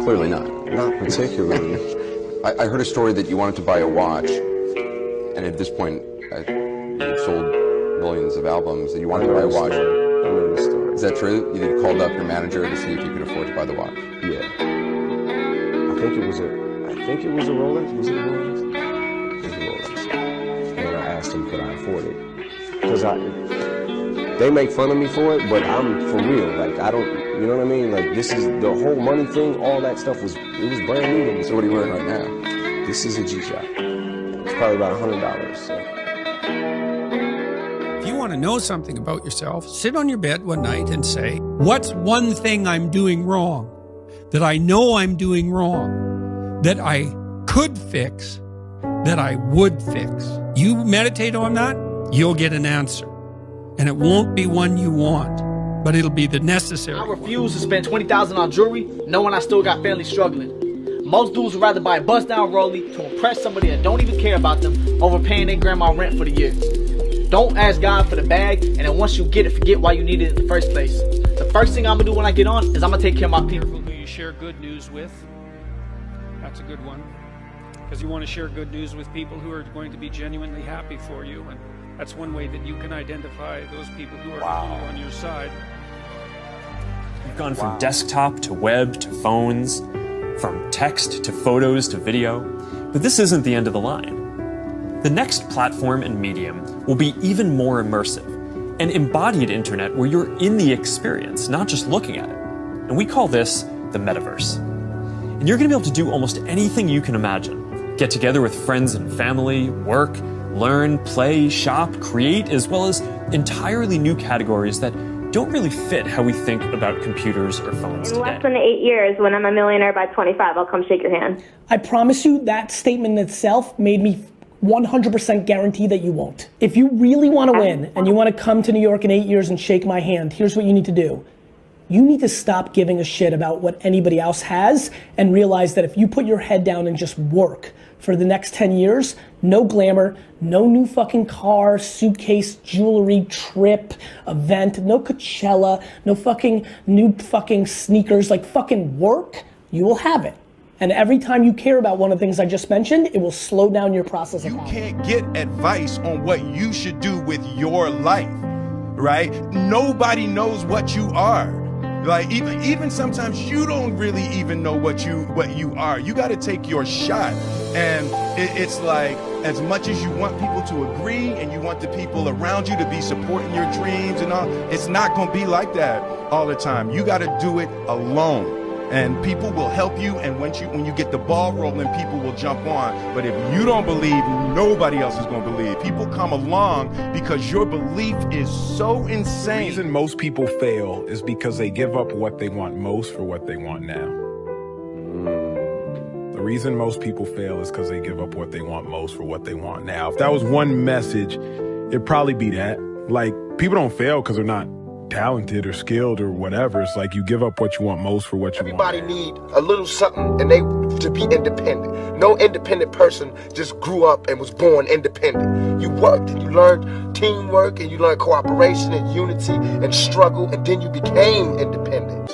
Clearly not. Not particularly. I heard a story that you wanted to buy a watch, and at this point, you sold millions of albums, and you wanted to buy a watch. I remember the story. Is that true? You called up your manager to see if you could afford to buy the watch? Yeah. I think it was a Rolex. Was it a Rolex? It was a Rolex. And I asked him, could I afford it? Because they make fun of me for it, but I'm for real. Like, I don't, you know what I mean? Like, this is the whole money thing, all that stuff was brand new to me. So what are you wearing right now? This is a G-Shock. It's probably about $100. So. If you want to know something about yourself, sit on your bed one night and say, what's one thing I'm doing wrong that I know I'm doing wrong, that I could fix, that I would fix? You meditate on that, you'll get an answer. And it won't be one you want, but it'll be the necessary I refuse to spend $20,000 on jewelry, knowing I still got family struggling. Most dudes would rather buy a bust-down rollie to impress somebody that don't even care about them over paying their grandma rent for the year. Don't ask God for the bag, and then once you get it, forget why you needed it in the first place. The first thing I'm gonna do when I get on is I'm gonna take care of my people. Who you share good news with. That's a good one. Because you want to share good news with people who are going to be genuinely happy for you. And that's one way that you can identify those people who are on your side. You've gone from desktop to web to phones, from text to photos to video. But this isn't the end of the line. The next platform and medium will be even more immersive, an embodied internet where you're in the experience, not just looking at it. And we call this the metaverse. And you're going to be able to do almost anything you can imagine. Get together with friends and family, work, learn, play, shop, create, as well as entirely new categories that don't really fit how we think about computers or phones In today. less than 8 years, when I'm a millionaire by 25, I'll come shake your hand. I promise you that statement itself made me 100% guarantee that you won't. If you really want to win and you want to come to New York in 8 years and shake my hand, here's what you need to do. You need to stop giving a shit about what anybody else has and realize that if you put your head down and just work for the next 10 years, no glamour, no new fucking car, suitcase, jewelry, trip, event, no Coachella, no fucking new fucking sneakers, like fucking work, you will have it. And every time you care about one of the things I just mentioned, it will slow down your process. You can't get advice on what you should do with your life, right? Nobody knows what you are. Like even sometimes you don't really even know what you are. You got to take your shot. And it's like, as much as you want people to agree and you want the people around you to be supporting your dreams and all, it's not going to be like that all the time. You got to do it alone. And people will help you, and when you get the ball rolling, people will jump on. But if you don't believe, nobody else is going to believe. People come along because your belief is so insane. The reason most people fail is because they give up what they want most for what they want now. The reason most people fail is because they give up what they want most for what they want now. If that was one message, it'd probably be that. Like, people don't fail because they're not talented or skilled or whatever. It's like you give up what you want most for what you want. Everybody need a little something and they to be independent. No independent person just grew up and was born independent. You worked and you learned teamwork and you learned cooperation and unity and struggle, and then you became independent.